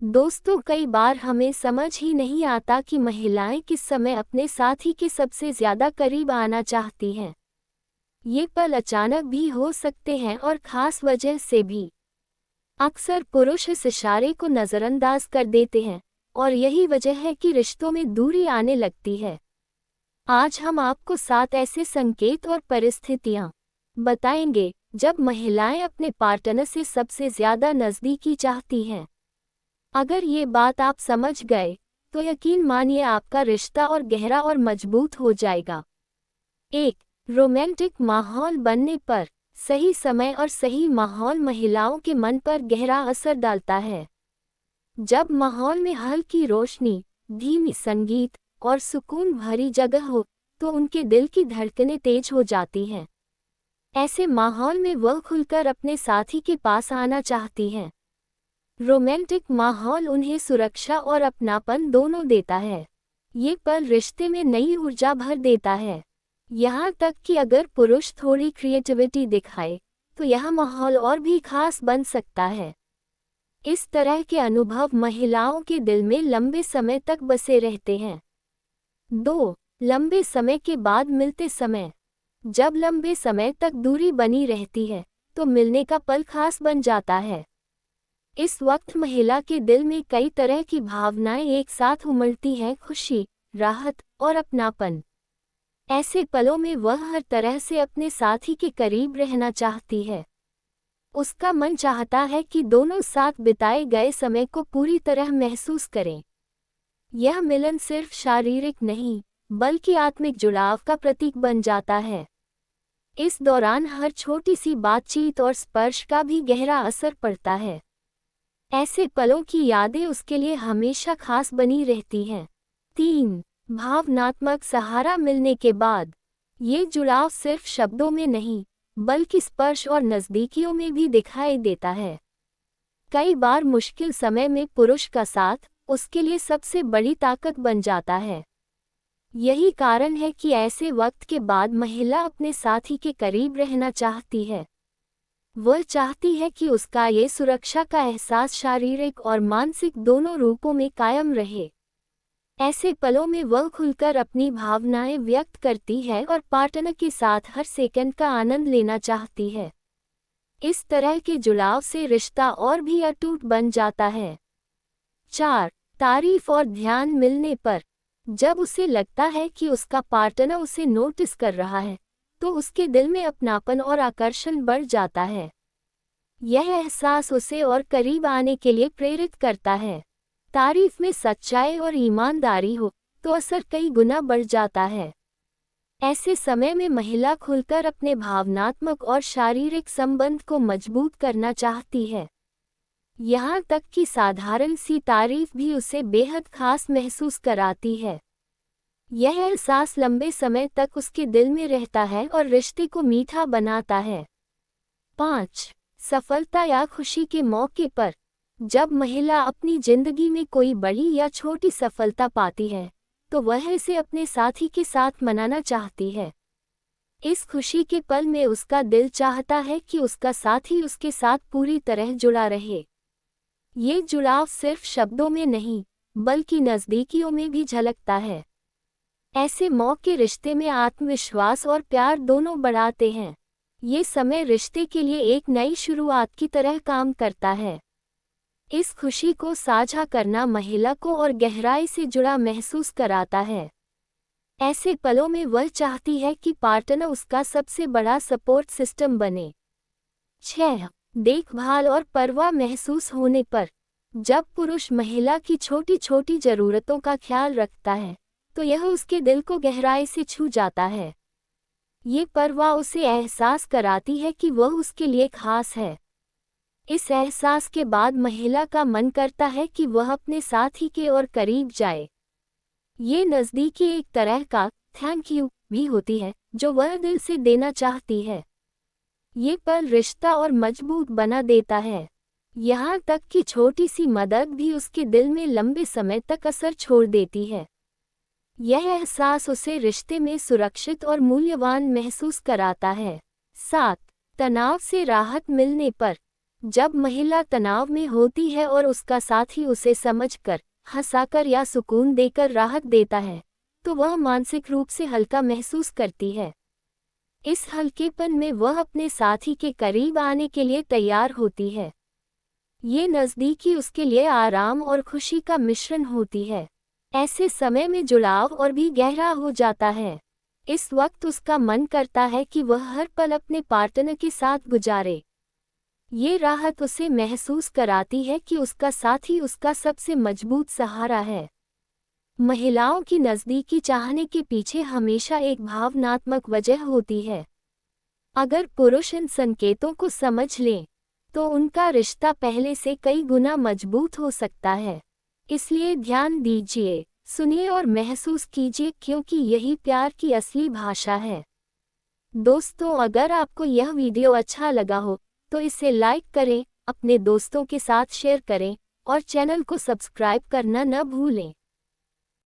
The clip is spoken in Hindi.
दोस्तों, कई बार हमें समझ ही नहीं आता कि महिलाएं किस समय अपने साथी के सबसे ज्यादा करीब आना चाहती हैं। ये पल अचानक भी हो सकते हैं और खास वजह से भी। अक्सर पुरुष इस इशारे को नज़रअंदाज कर देते हैं और यही वजह है कि रिश्तों में दूरी आने लगती है। आज हम आपको 7 ऐसे संकेत और परिस्थितियां बताएंगे जब महिलाएं अपने पार्टनर से सबसे ज्यादा नज़दीकी चाहती हैं। अगर ये बात आप समझ गए तो यकीन मानिए आपका रिश्ता और गहरा और मजबूत हो जाएगा। 1. रोमांटिक माहौल बनने पर। सही समय और सही माहौल महिलाओं के मन पर गहरा असर डालता है। जब माहौल में हल्की रोशनी, धीमी संगीत और सुकून भरी जगह हो तो उनके दिल की धड़कनें तेज हो जाती हैं। ऐसे माहौल में वह खुलकर अपने साथी के पास आना चाहती हैं। रोमांटिक माहौल उन्हें सुरक्षा और अपनापन दोनों देता है। ये पल रिश्ते में नई ऊर्जा भर देता है। यहाँ तक कि अगर पुरुष थोड़ी क्रिएटिविटी दिखाए तो यह माहौल और भी खास बन सकता है। इस तरह के अनुभव महिलाओं के दिल में लंबे समय तक बसे रहते हैं। 2. लंबे समय के बाद मिलते समय। जब लंबे समय तक दूरी बनी रहती है तो मिलने का पल खास बन जाता है। इस वक्त महिला के दिल में कई तरह की भावनाएं एक साथ उमड़ती हैं, खुशी, राहत और अपनापन। ऐसे पलों में वह हर तरह से अपने साथी के करीब रहना चाहती है। उसका मन चाहता है कि दोनों साथ बिताए गए समय को पूरी तरह महसूस करें। यह मिलन सिर्फ शारीरिक नहीं बल्कि आत्मिक जुड़ाव का प्रतीक बन जाता है। इस दौरान हर छोटी सी बातचीत और स्पर्श का भी गहरा असर पड़ता है। ऐसे पलों की यादें उसके लिए हमेशा खास बनी रहती हैं। 3. भावनात्मक सहारा मिलने के बाद। ये जुड़ाव सिर्फ शब्दों में नहीं बल्कि स्पर्श और नज़दीकियों में भी दिखाई देता है। कई बार मुश्किल समय में पुरुष का साथ उसके लिए सबसे बड़ी ताकत बन जाता है। यही कारण है कि ऐसे वक्त के बाद महिला अपने साथी के करीब रहना चाहती है। वह चाहती है कि उसका ये सुरक्षा का एहसास शारीरिक और मानसिक दोनों रूपों में कायम रहे। ऐसे पलों में वह खुलकर अपनी भावनाएं व्यक्त करती है और पार्टनर के साथ हर सेकंड का आनंद लेना चाहती है। इस तरह के जुड़ाव से रिश्ता और भी अटूट बन जाता है। 4. तारीफ और ध्यान मिलने पर। जब उसे लगता है कि उसका पार्टनर उसे नोटिस कर रहा है तो उसके दिल में अपनापन और आकर्षण बढ़ जाता है। यह एहसास उसे और करीब आने के लिए प्रेरित करता है। तारीफ में सच्चाई और ईमानदारी हो तो असर कई गुना बढ़ जाता है। ऐसे समय में महिला खुलकर अपने भावनात्मक और शारीरिक संबंध को मजबूत करना चाहती है। यहाँ तक कि साधारण सी तारीफ भी उसे बेहद खास महसूस कराती है। यह एहसास लंबे समय तक उसके दिल में रहता है और रिश्ते को मीठा बनाता है। 5. सफलता या खुशी के मौके पर। जब महिला अपनी जिंदगी में कोई बड़ी या छोटी सफलता पाती है तो वह इसे अपने साथी के साथ मनाना चाहती है। इस खुशी के पल में उसका दिल चाहता है कि उसका साथी उसके साथ पूरी तरह जुड़ा रहे। ये जुड़ाव सिर्फ शब्दों में नहीं बल्कि नज़दीकियों में भी झलकता है। ऐसे मौके रिश्ते में आत्मविश्वास और प्यार दोनों बढ़ाते हैं। ये समय रिश्ते के लिए एक नई शुरुआत की तरह काम करता है। इस खुशी को साझा करना महिला को और गहराई से जुड़ा महसूस कराता है। ऐसे पलों में वह चाहती है कि पार्टनर उसका सबसे बड़ा सपोर्ट सिस्टम बने। 6. देखभाल और परवाह महसूस होने पर। जब पुरुष महिला की छोटी छोटी ज़रूरतों का ख्याल रखता है तो यह उसके दिल को गहराई से छू जाता है। ये परवाह उसे एहसास कराती है कि वह उसके लिए खास है। इस एहसास के बाद महिला का मन करता है कि वह अपने साथी के और करीब जाए। ये नज़दीकी एक तरह का थैंक यू भी होती है जो वह दिल से देना चाहती है। ये पल रिश्ता और मजबूत बना देता है। यहाँ तक कि छोटी सी मदद भी उसके दिल में लंबे समय तक असर छोड़ देती है। यह एहसास उसे रिश्ते में सुरक्षित और मूल्यवान महसूस कराता है। 7. तनाव से राहत मिलने पर। जब महिला तनाव में होती है और उसका साथी उसे समझकर, हंसाकर या सुकून देकर राहत देता है, तो वह मानसिक रूप से हल्का महसूस करती है। इस हल्केपन में वह अपने साथी के करीब आने के लिए तैयार होती है। ये नज़दीकी उसके लिए आराम और खुशी का मिश्रण होती है। ऐसे समय में जुड़ाव और भी गहरा हो जाता है। इस वक्त उसका मन करता है कि वह हर पल अपने पार्टनर के साथ गुजारे। ये राहत उसे महसूस कराती है कि उसका साथी उसका सबसे मजबूत सहारा है। महिलाओं की नज़दीकी चाहने के पीछे हमेशा एक भावनात्मक वजह होती है। अगर पुरुष इन संकेतों को समझ लें, तो उनका रिश्ता पहले से कई गुना मजबूत हो सकता है। इसलिए ध्यान दीजिए, सुनिए और महसूस कीजिए, क्योंकि यही प्यार की असली भाषा है। दोस्तों, अगर आपको यह वीडियो अच्छा लगा हो तो इसे लाइक करें, अपने दोस्तों के साथ शेयर करें और चैनल को सब्सक्राइब करना न भूलें।